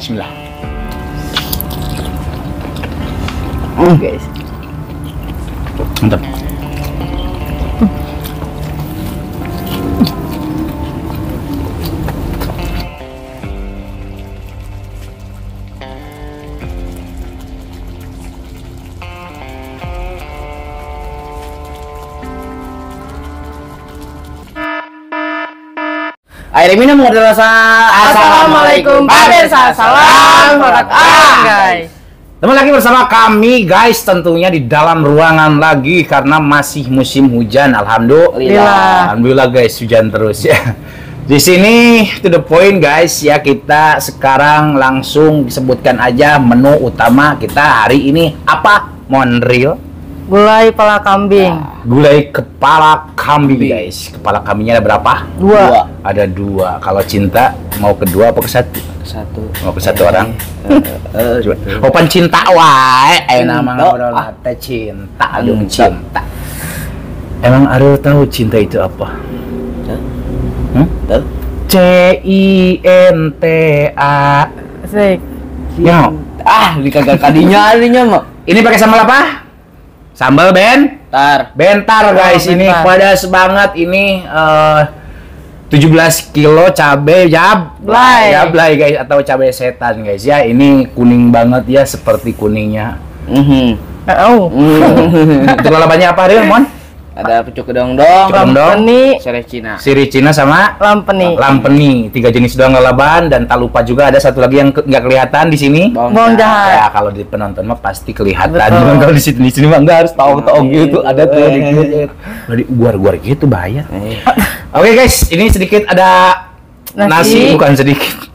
Bismillah. Guys. Mantap. Air minum nggak terasa. Assalamualaikum pemirsa, salam hormat guys. Kembali lagi bersama kami guys, tentunya di dalam ruangan lagi karena masih musim hujan. Alhamdulillah guys, hujan terus ya. Di sini to the point guys ya, kita sekarang langsung disebutkan aja menu utama kita hari ini apa? Monreal. Gulai kepala kambing. Gulai kepala kambing guys. Kepala kambingnya ada berapa? Dua. Ada dua. Kalau cinta mau kedua apa ke satu? Satu. Mau ke satu orang? Open cinta wae. Nama ngobrol teh cinta dong cinta. Emang Ariel tahu cinta itu apa? Tahu? CINTA. Asik. Ya. Di kagak kadinya mah. Ini pakai sambal apa? Sambal bentar guys, Oh, ini bentar. pedas banget ini 17 kilo cabai jablay guys, atau cabai setan guys ya. Ini kuning banget ya, seperti kuningnya. Itu lalapannya apa Ril, Mon? Ada pucuk kedong-dong, Lampeni, serai Cina. Sirih Cina sama lampeni, lampeni. 3 jenis doang lalaban, dan tak lupa juga ada satu lagi yang nggak kelihatan di sini. bawang jahat. Ya kalau di penonton mah pasti kelihatan. Betul. Cuman kalau di sini mah nggak, harus tahu gitu. Ada tuh dikit. Di guar gitu bahaya. Oke guys, ini sedikit ada nasi, bukan sedikit.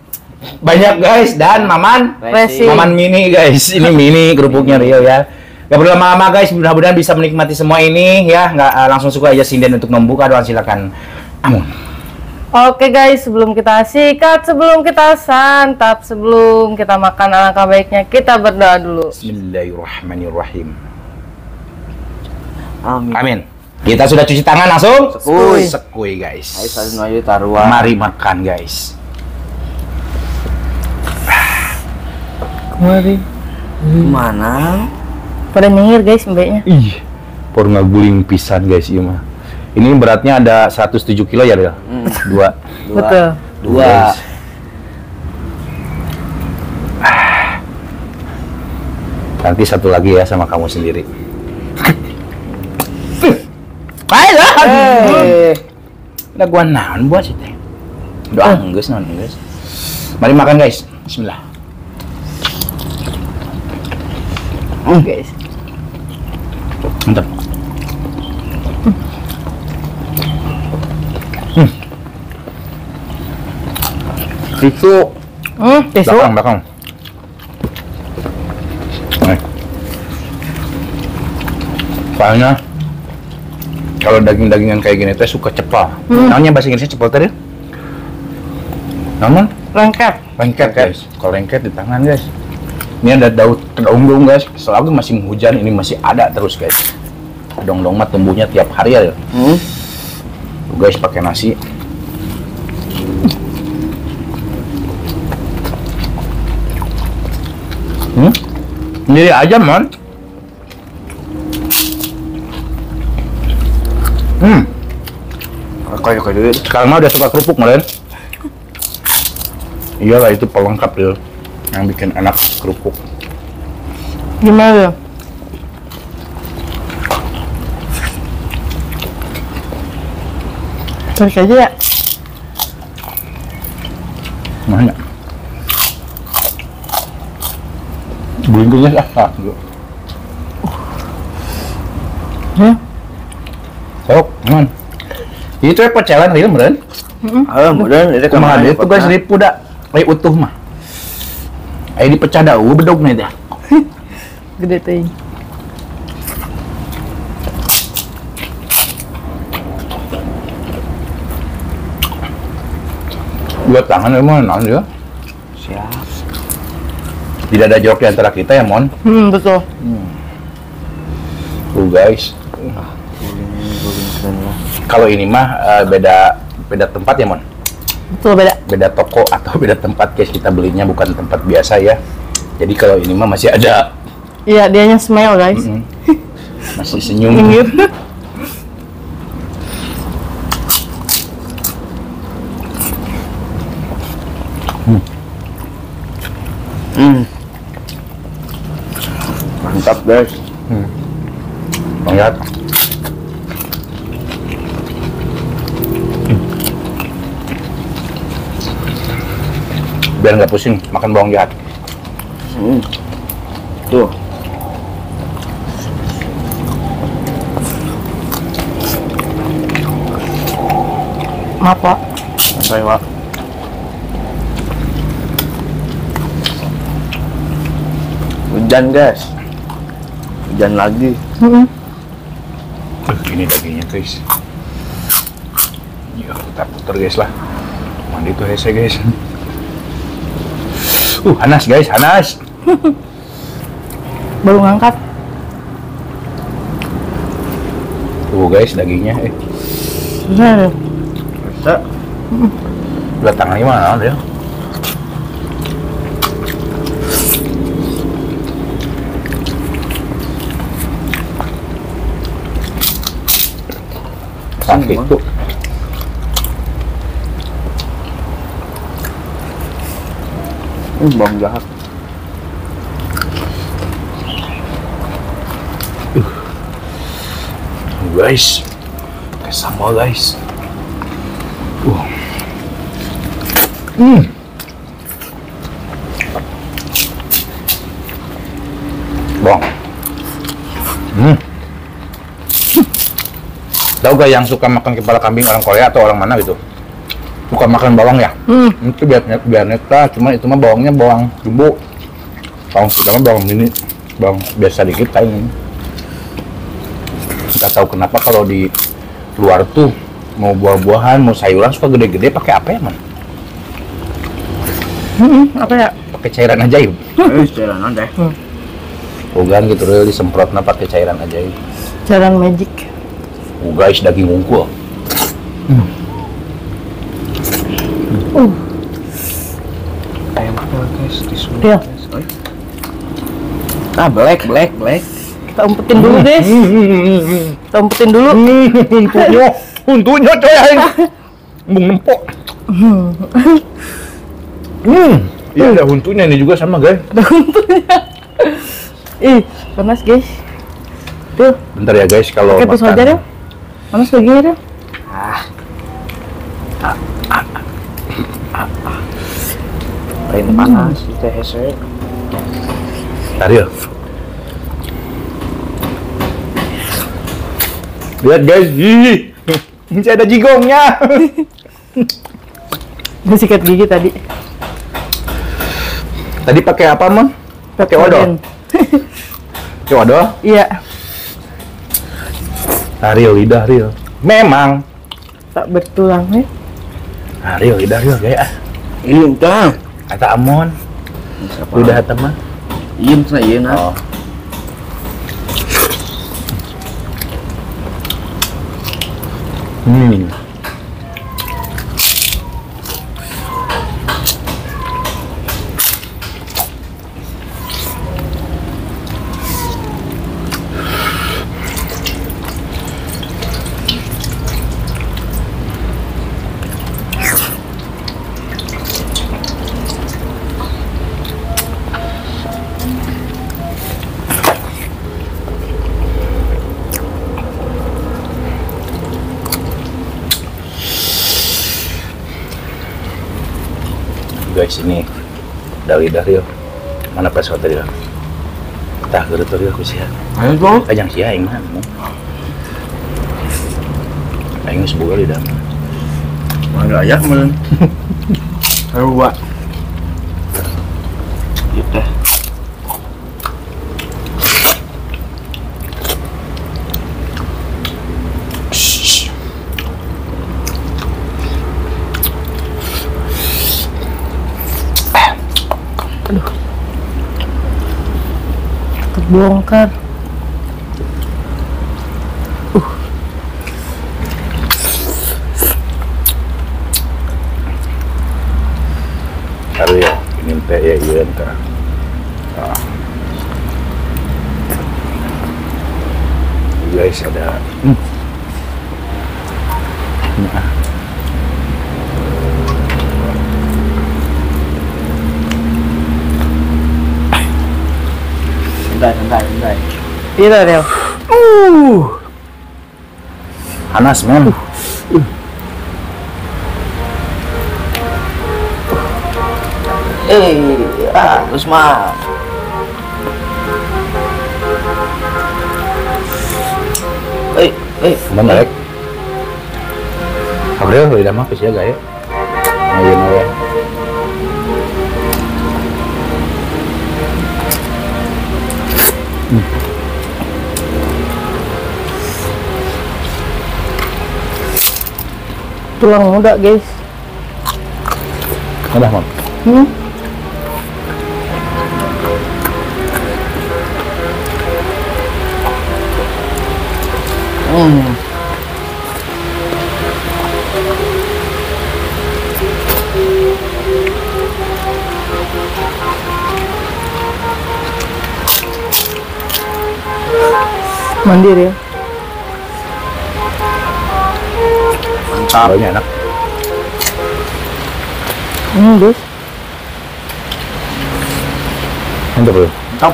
Banyak guys, dan maman Resi. maman mini guys. Ini mini kerupuknya Rio ya. Gak perlu lama-lama guys, mudah-mudahan bisa menikmati semua ini ya. Nggak langsung suka aja sinden untuk membuka doang, silakan. Amun. Oke guys, sebelum kita sikat, sebelum kita santap, sebelum kita makan, alangkah baiknya kita berdoa dulu. Bismillahirrahmanirrahim. Amin. Amin. Kita sudah cuci tangan, langsung Sekui. sekui guys. Ayo salin aja taruhan. Mari makan guys. Mari. Mana? Pada nyengir guys mbaknya. Ih, por ngaguling pisan guys iya mah. Ini beratnya ada 107 kilo ya, Del? Dua. Betul. Dua. Guys. Nanti satu lagi ya sama kamu sendiri. Ayo. Udah gua naon buat sih teh. Doa geus naon geus. Mari makan guys. Bismillah. Guys. Mantap. Tisu. Tisu. Belakang. Soalnya kalau daging-dagingan kayak gini teh suka cepal. Namanya bahasa Inggrisnya cepal tadi. Namun Lengkap. lengket guys. Kalau lengket di tangan guys. Ini ada daun guys. Selagi masih hujan ini masih ada terus guys. Dong-dong mah tumbuhnya tiap hari ya. Tuh guys pakai nasi. Sendiri aja man. Kayak dulu. Sekarang mah udah suka kerupuk meren. Iyalah itu pelengkap dia yang bikin enak kerupuk. Gimana? Terus aja ya. Mana? Bungkusnya ah. Ya. Sok, man. Itu ya pecelan real meren. Kemudian ini Kumaha dia tuh guys ripu dah. Kayak utuh mah. Ayo dipecah dah, bedog nih dah. Gede teuing. Dua tangan emang naon dia. Siap. Tidak ada jorok di antara kita ya, Mon. Betul. Tuh guys. Guling keren lah. Kalau ini mah beda tempat ya, Mon. Betul, beda. Beda toko atau beda tempat guys, kita belinya bukan tempat biasa ya. Jadi kalau ini mah masih ada. Iya, dianya smile guys. Masih senyum. Gitu. Mantap guys. Lihat. Biar nggak pusing makan bawang jahat. Tuh. Maaf Pak. Sampai Pak. Hujan guys. Hujan lagi. Ini dagingnya guys. Ya kita putar guys lah. Mandi tuh hese guys. Panas guys, panas. Baru ngangkat. Tuh guys dagingnya. Bener. Bisa. Belah tangannya mana dia? Sakit tuh. Bawang jahat. Guys, kayak sambal guys. Bawang. Tahu gak yang suka makan kepala kambing orang Korea atau orang mana gitu? Suka makan bawang ya? Itu biar neta, cuma itu mah bawangnya bawang jumbo. Bawang kita mah bawang mini, bawang biasa dikit kayak ini. Nggak tahu kenapa kalau di luar tuh mau buah-buahan, mau sayuran suka gede-gede pakai apa ya man? Apa ya? Pakai cairan ajaib. Jalan deh. Bukan gitu real disemprotnya pakai cairan ajaib. Cairan magic. Guys daging unggul. Ayam apa guys? Disuruh Iya. guys. Ah black. Kita umpetin dulu guys. Kita umpetin dulu. Untuknya coy aing. Embung nempok. Iya ada huntunya ini juga sama guys. Ada untunya. Ih, panas guys. Tuh, Bentar ya guys kalau pakai pisau aja deh. Panas baginya deh. Lain panas, kita hese. Ariel. Lihat guys, ini ada jigongnya. Udah sikat gigi tadi. Tadi pakai apa man? Pakai odol. Pakai odol? Iya. Ariel lidah Ariel. Memang. Tak bertulang ya. Ariel lidah Ariel kayak. Iya kan. Kata Amon. Lidah teman. Iya sana iya nah. Oh. Guys ini dari Dario mana pas hotel dia tak gerut tadi aku sih Ayo bro. kajang sih aing mah aing sebuah di dalam Mana ayah men. Ayo buat. Gitu. Terbongkar. teh ya iya teh. Guys ada. Nah. Santai. Iya Del. Panas men. Usman. Bener. Kabar udah mah ya gaya. Ngayin we. Tulang muda guys. Udah mam. Mandiri ya. Mantap. Baunya enak. Guys. Mantap bro. Mantap.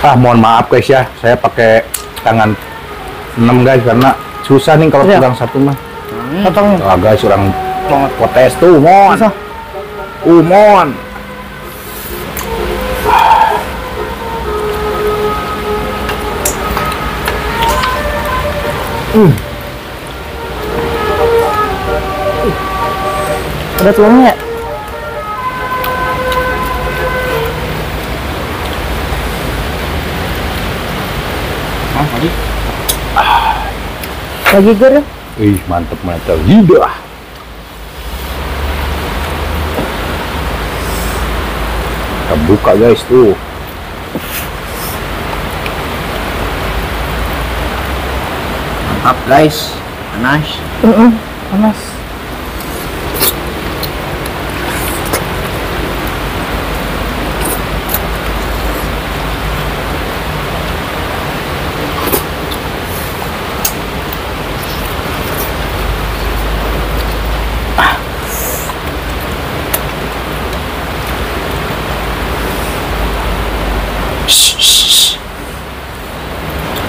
Mohon maaf guys ya, saya pakai tangan 6 guys karena susah nih kalau Iya. pegang satu mah. Potongnya. Wah guys, orang potes tuh, mon. Susah. Mon. Ada tulangnya ya? Tadi. Lagi ger ya? Ih, mantep mantep. Lidah. Kita buka guys tuh. Mantap guys. Panas. Panas.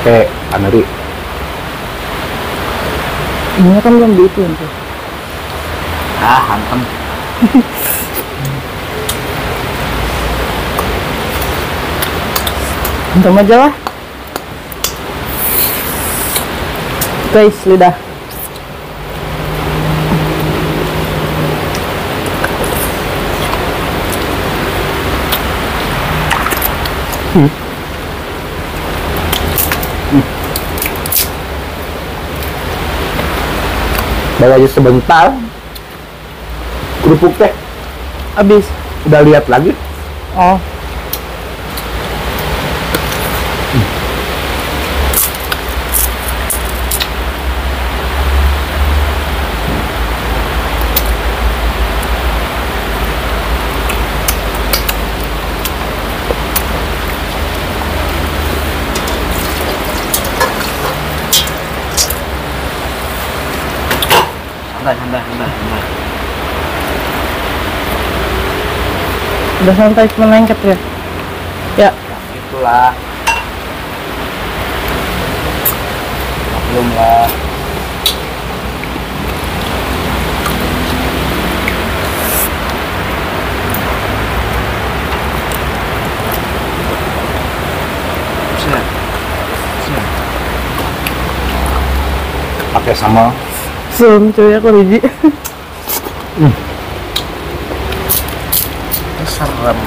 Oke, Anari. Ini kan belum diituin tuh. Hantem. Untung aja lah. Guys, lidah. Baru aja sebentar. Kerupuk teh Habis. udah lihat lagi. Oh. Santai. Udah santai cuma lengket ya. Ya. Itulah. Belum lah. Pakai sama Belum cuy, aku biji. Serem.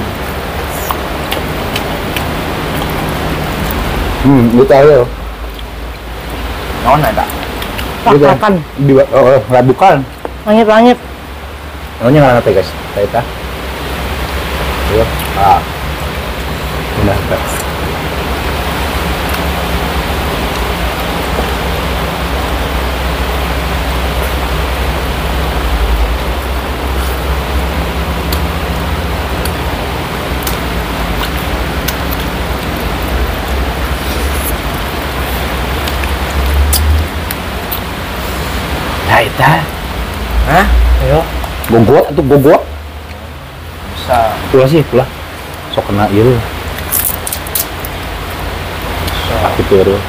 gitu aja. Naon ada? Makan. Bukan. Langit-langit. Namanya nggak ngerti guys. Kita. Yuk. Udah. eta. Hah? Ayo. Gogot atau gogot? Bisa. Pula sih, pula. Sok kena ieu. Bisa. Gitu ya.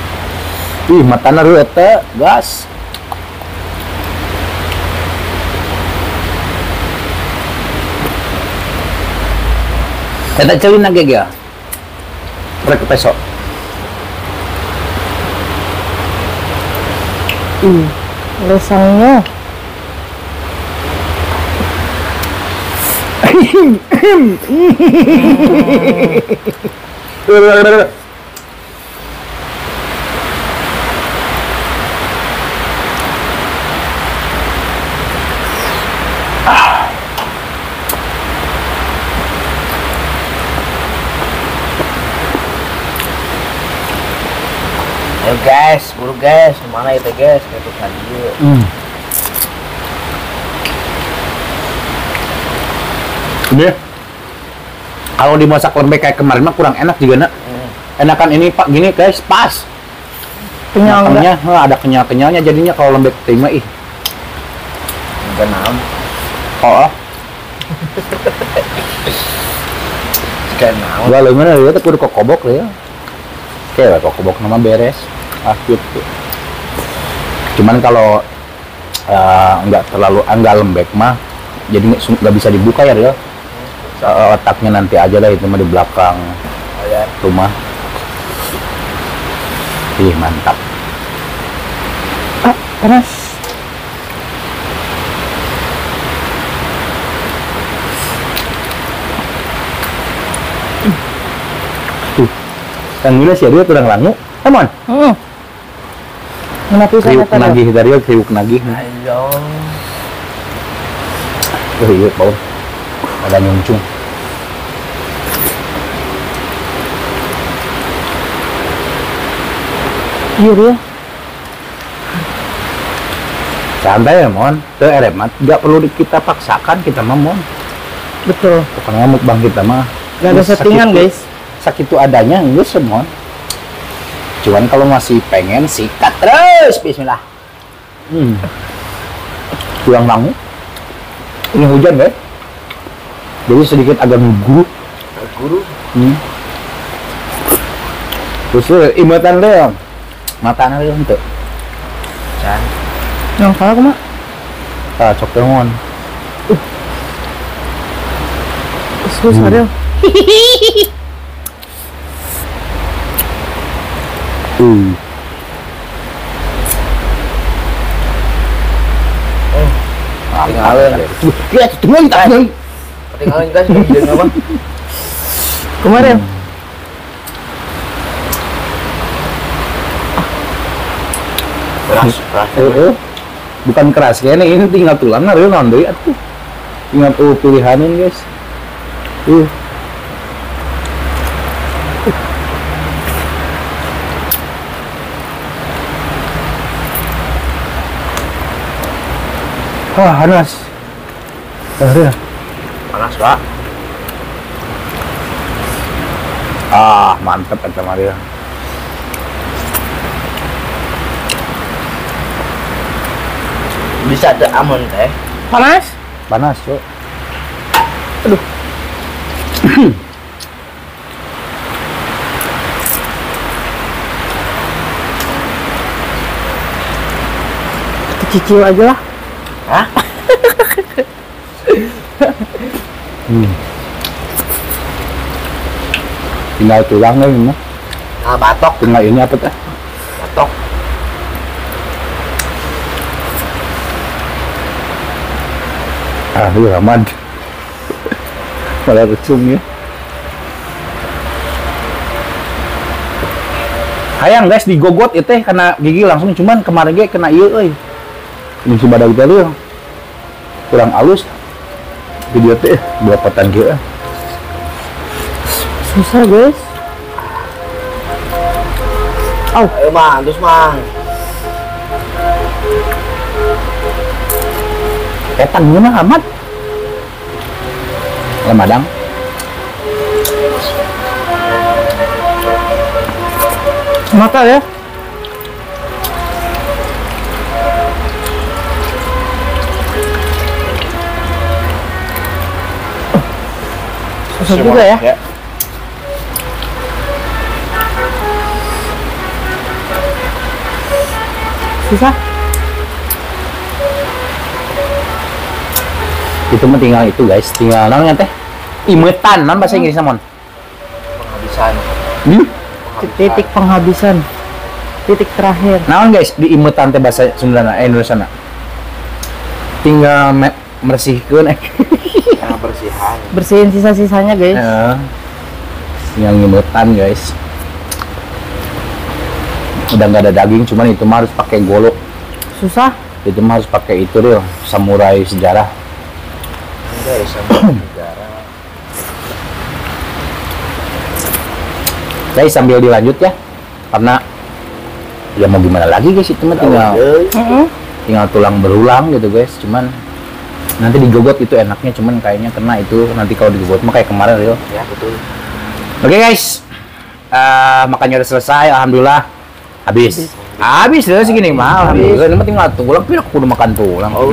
Ih, matana reu eta, gas. Eta celina ge ya. Rek peso. Lesangnya. Ayo guys, buru guys, kemana itu guys? Itu tadi. Ini kalau dimasak lembek kayak kemarin mah kurang enak juga nak. Enakan ini pak gini guys, pas. Kenyal enggak? Makannya ada kenyal-kenyalnya jadinya kalau lembek terima ih. Enggak naon. Oh, Enggak naon. gua leungeun ya teh kudu kokobok ya. Oke lah kokobok nama beres. Ah gitu. Cuman kalau enggak lembek mah jadi nggak bisa dibuka ya dia. Letaknya nanti aja lah itu mah di belakang rumah. Ih mantap. Ah, panas. Kang Yuna sih dia kurang langu. Emon. Kenapa bisa Kriuk kata dia? nagih dari kriuk nagih. Ayo. Oh iya bau. Ada nyuncung. Iya dia. Santai ya mon. Teu eremat nggak perlu kita paksakan kita mah mon. Betul. Bukan ngamuk bang kita mah. Gak ada settingan guys. Sakitu adanya enggak semon. Cuman kalau masih pengen sikat terus. Bismillah. Kurang langu. Ini hujan guys. Jadi sedikit agak ngeguru. Guru. Terus imatan deh. Matanya deh untuk. Can. Yang salah kemana? Cok mon. Susah dia. Ketinggalan. Ya, tunggu kita. Ketinggalan guys, jangan apa? Kemarin. Keras. Bukan keras kayaknya ini tinggal tulang real naon deui atuh. Ingat pilihanin guys. Wah, panas. Panas, Pak. Ah, mantep eta Maria. Bisa ada amun teh. Panas? Panas, Cuk. Kita cicil aja lah. Hah? Tinggal tulangnya ini mah. Ah, batok. Tinggal ini apa teh? Batok. Ah, lu aman. Malah recung ya. Hayang guys digogot itu teh kena gigi langsung cuman kemarin ge kena ieu euy. Ini si badag teh kurang halus. Video teh berapa tan ge. Susah guys. Ayo, Mang, terus, Mang. Ketan gimana amat? Lemadang. Mata ya. Susah juga ya. Susah. Itu mah tinggal itu guys, tinggal namanya teh imetan, non bahasa Inggrisnya mon. Penghabisan. Titik penghabisan. Titik terakhir. Naon guys, di imetan teh bahasa Sunda Indonesia na. Tinggal meresihkeun Yang bersihan. Bersihin sisa-sisanya guys. Yang imetan guys. Udah nggak ada daging, cuman itu mah harus pakai golok. Susah. Itu mah harus pakai itu real, samurai sejarah. Enggak ya sama negara. Guys, sambil dilanjut ya, karena ya mau gimana lagi guys, itu mah tinggal tulang berulang gitu guys. Cuman nanti digogot itu enaknya, cuman kayaknya kena itu nanti kalau digogot mah kayak kemarin real. Ya betul. Oke guys, makannya udah selesai, alhamdulillah. Habis udah segini mah, alhamdulillah. Ini mah tinggal tulang, tapi aku udah makan tulang. Oh,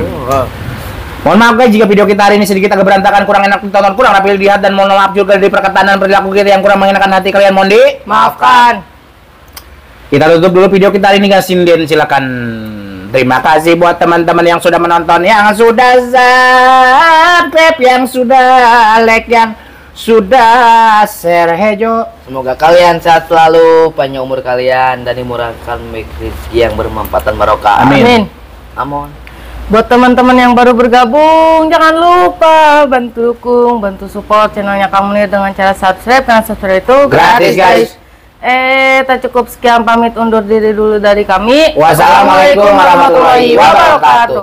Mohon maaf guys jika video kita hari ini sedikit agak berantakan, kurang enak ditonton, kurang rapi dilihat, dan mohon maaf juga dari perkataan dan perilaku kita yang kurang mengenakan hati kalian, mohon Maafkan. Kita tutup dulu video kita hari ini guys. Sinden silakan. Terima kasih buat teman-teman yang sudah menonton, yang sudah subscribe, yang sudah like, yang sudah share. Hejo. semoga kalian sehat selalu, panjang umur kalian, dan dimurahkan rezeki yang bermanfaat dan barokah. Amin. Amin. Buat teman-teman yang baru bergabung, jangan lupa bantu dukung, bantu support channelnya Kang Munir dengan cara subscribe, karena subscribe itu Gratis, guys. Tak cukup sekian, pamit undur diri dulu dari kami. Wassalamualaikum warahmatullahi wabarakatuh.